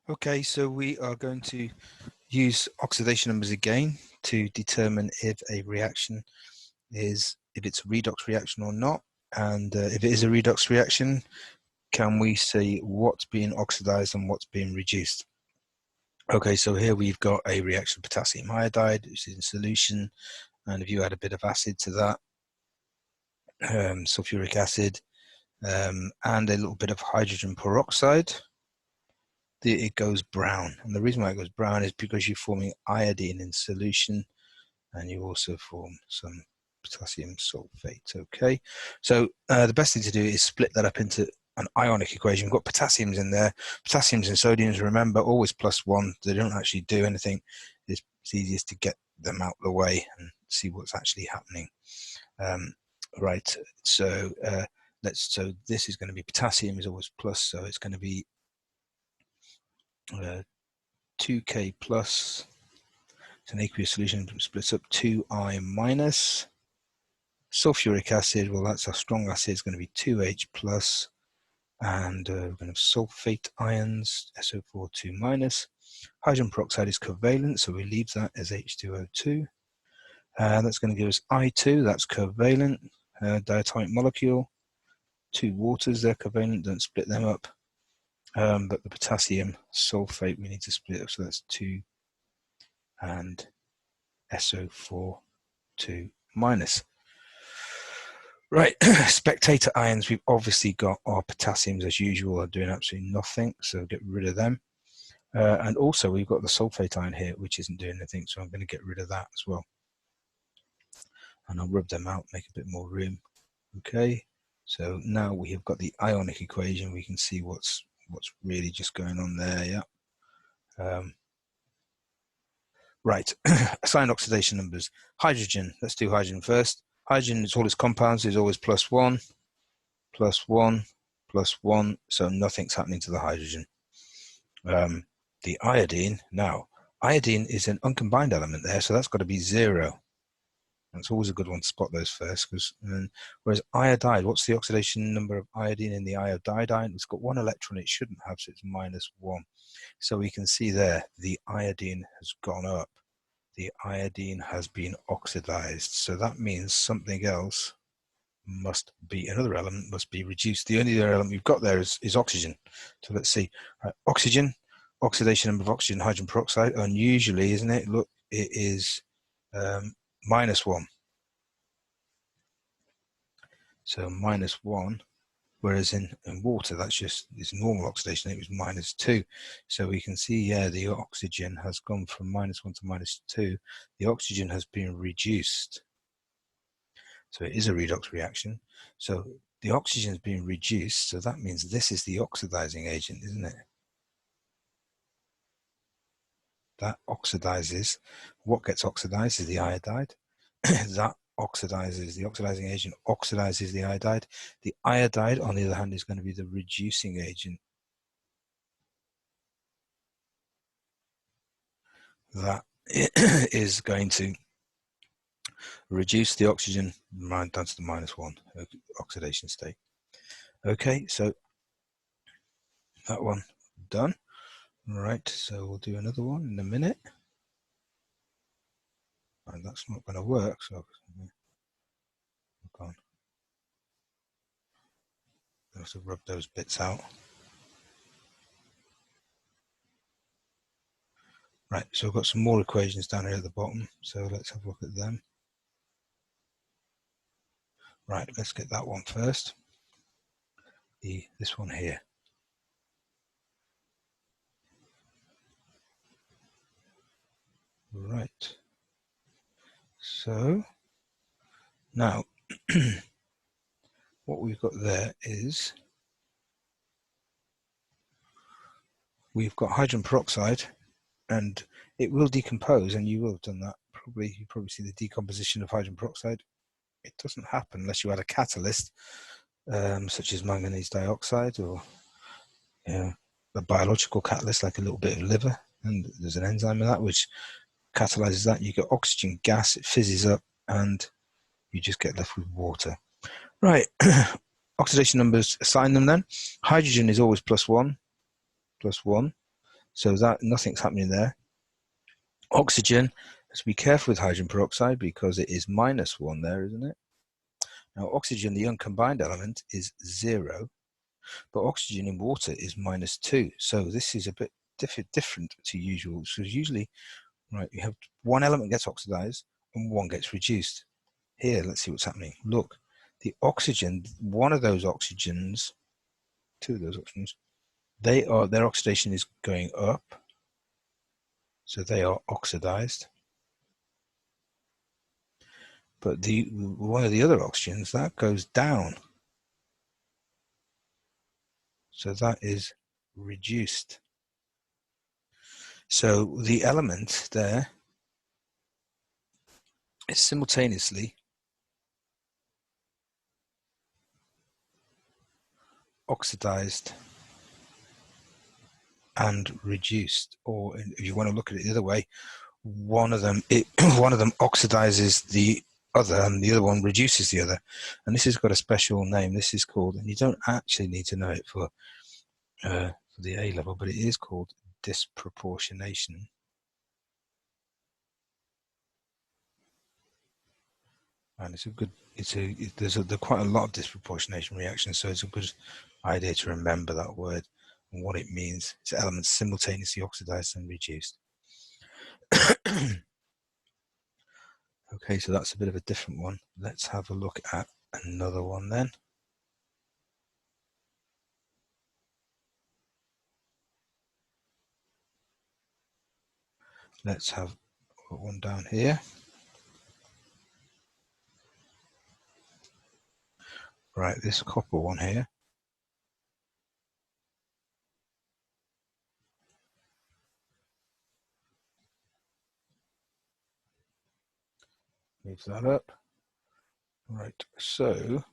Okay, so we are going to use oxidation numbers again to determine if a reaction is, if it's a redox reaction or not. And if it is a redox reaction, can we see what's being oxidized and what's being reduced? Okay, so here we've got a reaction of potassium iodide, which is in solution. And if you add a bit of acid to that, sulfuric acid, and a little bit of hydrogen peroxide, it goes brown. And the reason why it goes brown is because you're forming iodine in solution, and you also form some potassium sulfate. Okay, so the best thing to do is split that up into an ionic equation. We've got potassiums in there, potassiums and sodiums, remember, always +1. They don't actually do anything. It's easiest to get them out of the way and see what's actually happening. Right, so so this is going to be, potassium is always plus, so it's going to be 2K plus. It's an aqueous solution, splits up 2I minus. Sulfuric acid, well, that's our strong acid, it's going to be 2H plus, and we're going to have sulfate ions, SO4 2 minus. Hydrogen peroxide is covalent, so we leave that as H2O2. That's going to give us I2, that's covalent, diatomic molecule. Two waters, they're covalent, don't split them up. But the potassium sulfate we need to split up, so that's 2 and SO4 2 minus. Right, spectator ions, we've obviously got our potassiums as usual are doing absolutely nothing, so get rid of them. And also we've got the sulfate ion here, which isn't doing anything, so I'm going to get rid of that as well. And I'll rub them out, make a bit more room. Okay, so now we have got the ionic equation, we can see what's really just going on there, yeah. Right, assign oxidation numbers. Hydrogen, let's do hydrogen first. Hydrogen, it's all its compounds, is always +1, +1, +1, so nothing's happening to the hydrogen. The iodine, now, iodine is an uncombined element there, so that's got to be 0. That's always a good one to spot those first, whereas iodide, what's the oxidation number of iodine in the iodide ion? It's got 1 electron it shouldn't have, so it's -1. So we can see there, the iodine has gone up. The iodine has been oxidized. So that means something else must be, another element must be reduced. The only other element we've got there is oxygen. So let's see, oxygen, oxidation number of oxygen, hydrogen peroxide, unusually, isn't it? Look, it is -1. So -1. Whereas in water, that's just this normal oxidation, it was -2. So we can see, yeah, the oxygen has gone from -1 to -2. The oxygen has been reduced. So it is a redox reaction. So the oxygen has been reduced, so that means this is the oxidizing agent, isn't it? That oxidizes. What gets oxidized is the iodide. That oxidizes, the oxidizing agent oxidizes the iodide. The iodide, on the other hand, is going to be the reducing agent. That is going to reduce the oxygen down to the -1 oxidation state. Okay, so that one done. Right, so we'll do another one in a minute. And that's not going to work, so I have to rub those bits out. Right, so I've got some more equations down here at the bottom, so let's have a look at them. Right, let's get that one first. This one here. Right, so now what we've got there is we've got hydrogen peroxide, and it will decompose, and you will have done that probably. You probably see the decomposition of hydrogen peroxide. It doesn't happen unless you add a catalyst, such as manganese dioxide, or a biological catalyst like a little bit of liver, and there's an enzyme in that which catalyzes that. You get oxygen gas, it fizzes up, and you just get left with water. Right, oxidation numbers, assign them then. Hydrogen is always +1, +1. So that nothing's happening there. Oxygen, let's be careful with hydrogen peroxide because it is -1 there, isn't it? Now oxygen, the uncombined element, is 0, but oxygen in water is -2. So this is a bit different to usual. So usually, right, you have one element gets oxidized and one gets reduced. Here, let's see what's happening. Look, the oxygen, one of those oxygens, two of those oxygens, their oxidation is going up. So they are oxidized. But one of the other oxygens, that goes down. So that is reduced. So the element there is simultaneously oxidized and reduced. Or if you want to look at it the other way, one of them oxidizes the other and the other one reduces the other. And this has got a special name. This is called, and you don't actually need to know it for the A level, but it is called disproportionation. And there's quite a lot of disproportionation reactions, so it's a good idea to remember that word and what it means. It's elements simultaneously oxidized and reduced. Okay, so that's a bit of a different one. Let's have a look at another one then. Let's have one down here. Right, this copper one here. Move that up. Right, so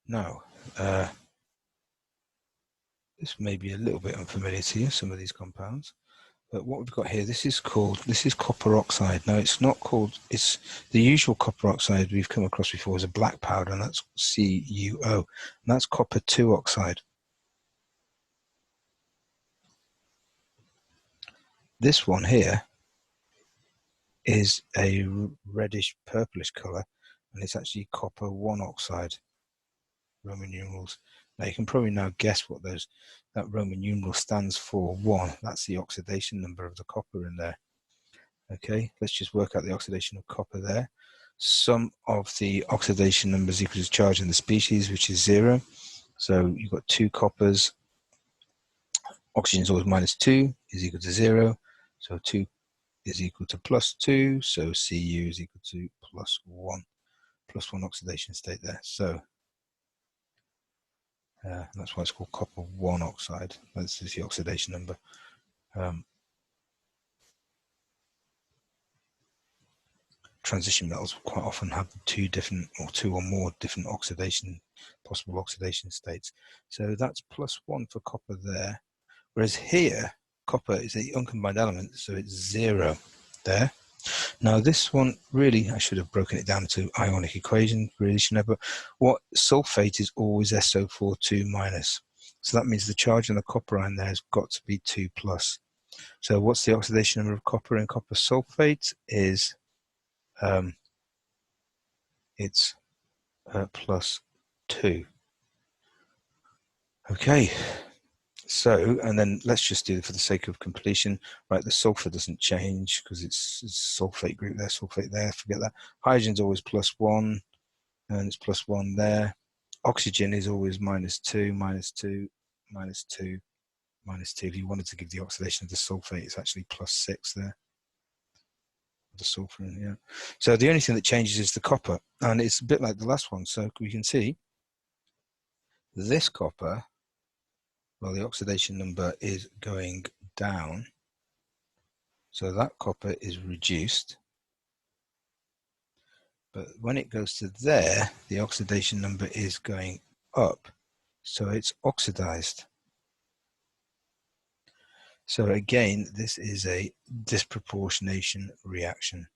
now this may be a little bit unfamiliar to you, some of these compounds. But what we've got here, this is copper oxide. Now it's not called, it's the usual copper oxide we've come across before is a black powder, and that's CuO, and that's copper 2 oxide. This one here is a reddish purplish color, and it's actually copper 1 oxide, Roman numerals. Now you can probably now guess what that Roman numeral stands for. 1, that's the oxidation number of the copper in there. Okay, let's just work out the oxidation of copper there. Sum of the oxidation numbers equals charge in the species, which is 0. So you've got 2 coppers. Oxygen is always -2 is equal to 0. So 2 is equal to +2. So Cu is equal to +1. +1 oxidation state there. So that's why it's called copper 1 oxide. That's the oxidation number. Transition metals quite often have two or more different possible oxidation states. So that's +1 for copper there. Whereas here, copper is the uncombined element, so it's 0 there. Now this one, really, I should have broken it down to ionic equation, really shouldn't have, but what sulfate is always SO4 2-. So that means the charge on the copper ion there has got to be 2+. So what's the oxidation number of copper in copper sulfate is it's +2. Okay, so, and then let's just do it for the sake of completion. Right, the sulfur doesn't change because it's sulfate group there, sulfate there, forget that. Hydrogen's always +1, and it's +1 there. Oxygen is always -2, -2, -2, -2. If you wanted to give the oxidation of the sulfate, it's actually +6 there. The sulfur, yeah. So the only thing that changes is the copper, and it's a bit like the last one. So we can see this copper, well, the oxidation number is going down. So that copper is reduced. But when it goes to there, the oxidation number is going up. So it's oxidized. So again, this is a disproportionation reaction.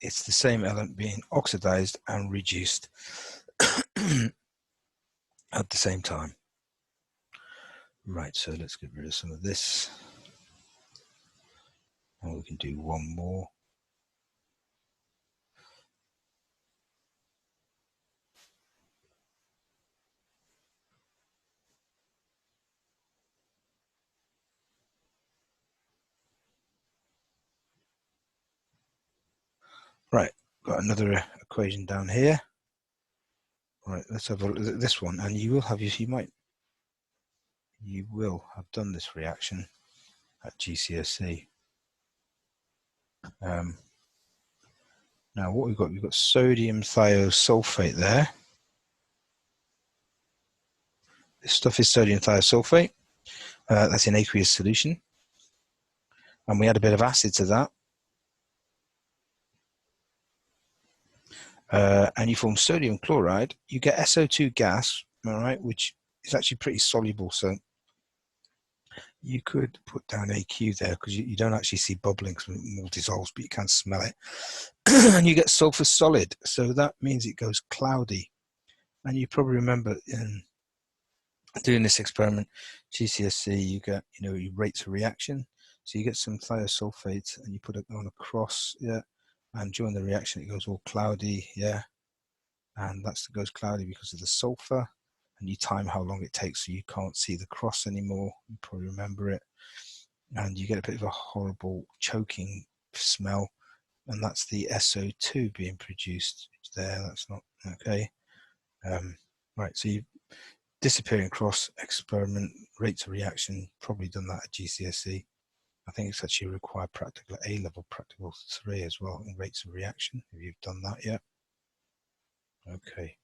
It's the same element being oxidized and reduced at the same time. Right, so let's get rid of some of this. And we can do one more. Right, got another equation down here. Right, let's have a look at this one, and you will have done this reaction at GCSE. Now what we've got sodium thiosulfate there. This stuff is sodium thiosulfate. That's in aqueous solution. And we add a bit of acid to that. And you form sodium chloride. You get SO2 gas, all right, which is actually pretty soluble. So you could put down AQ there because you don't actually see bubbling because it more dissolves, but you can smell it. And you get sulfur solid. So that means it goes cloudy. And you probably remember doing this experiment, GCSE, you get, your rates of reaction. So you get some thiosulfate and you put it on a cross, yeah, and during the reaction it goes all cloudy, yeah, and that goes cloudy because of the sulfur, and you time how long it takes so you can't see the cross anymore. You probably remember it, and you get a bit of a horrible choking smell, and that's the SO2 being produced there. That's not okay. Right, so you disappearing cross experiment, rates of reaction, probably done that at GCSE. I think it's actually required practical at A-level, practical 3 as well, in rates of reaction, if you've done that yet. Okay.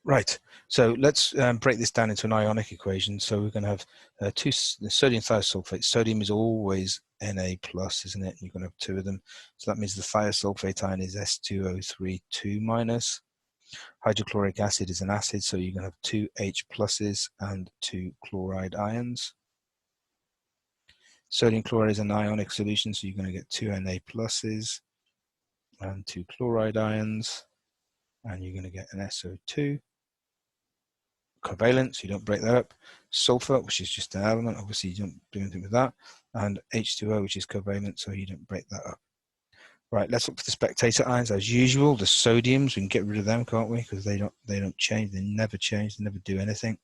Right, so let's break this down into an ionic equation. So we're going to have two sodium thiosulfate. Sodium is always Na plus, isn't it? And you're going to have two of them. So that means the thiosulfate ion is S2O3 2 minus. Hydrochloric acid is an acid, so you're going to have two H pluses and two chloride ions. Sodium chloride is an ionic solution, so you're going to get two Na pluses and two chloride ions, and you're going to get an SO2. Covalent, so you don't break that up. Sulfur, which is just an element, obviously you don't do anything with that. And H2O, which is covalent, so you don't break that up. Right, let's look for the spectator ions as usual. The sodiums, we can get rid of them, can't we? Because they don't change, they never change, they never do anything.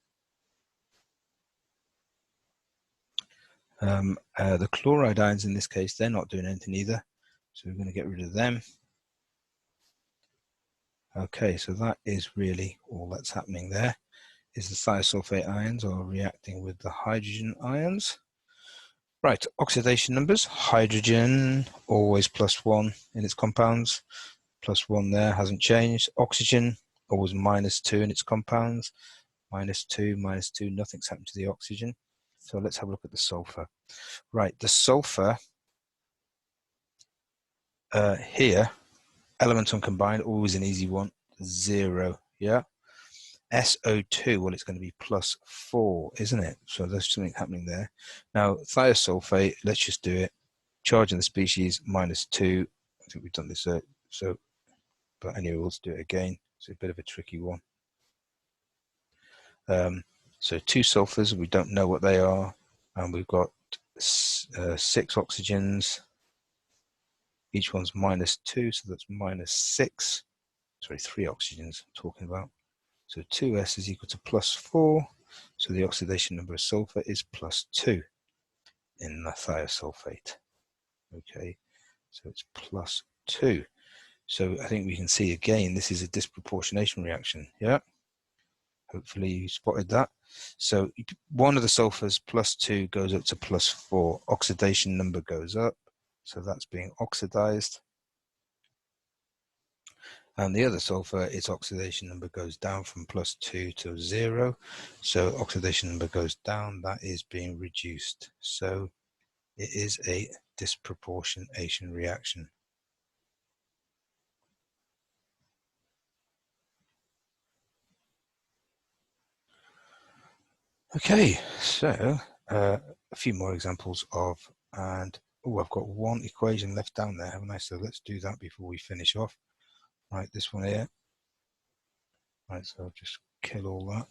The chloride ions in this case, they're not doing anything either. So we're going to get rid of them. Okay, so that is really all that's happening there. Is the thiosulfate ions are reacting with the hydrogen ions. Right, oxidation numbers. Hydrogen, always +1 in its compounds. +1 there, hasn't changed. Oxygen, always -2 in its compounds. -2, -2, nothing's happened to the oxygen. So let's have a look at the sulfur. Right, the sulfur here, element uncombined, always an easy one, 0, yeah? SO2, well, it's going to be +4, isn't it? So there's something happening there. Now, thiosulfate, let's just do it. Charge in the species, -2. I think we've done this, but anyway, let's do it again. It's a bit of a tricky one. So two sulfurs, we don't know what they are, and we've got 6 oxygens. Each one's -2, so that's -6. Sorry, 3 oxygens I'm talking about. So 2s is equal to +4. So the oxidation number of sulfur is +2 in the thiosulfate. Okay, so it's +2. So I think we can see again, this is a disproportionation reaction, yeah? Hopefully you spotted that. So one of the sulfurs +2 goes up to +4. Oxidation number goes up, so that's being oxidized. And the other sulfur, its oxidation number goes down from +2 to 0. So oxidation number goes down, that is being reduced. So it is a disproportionation reaction. Okay, so a few more examples of, and oh, I've got one equation left down there, haven't I? So let's do that before we finish off. Right, this one here. Right, so I'll just kill all that.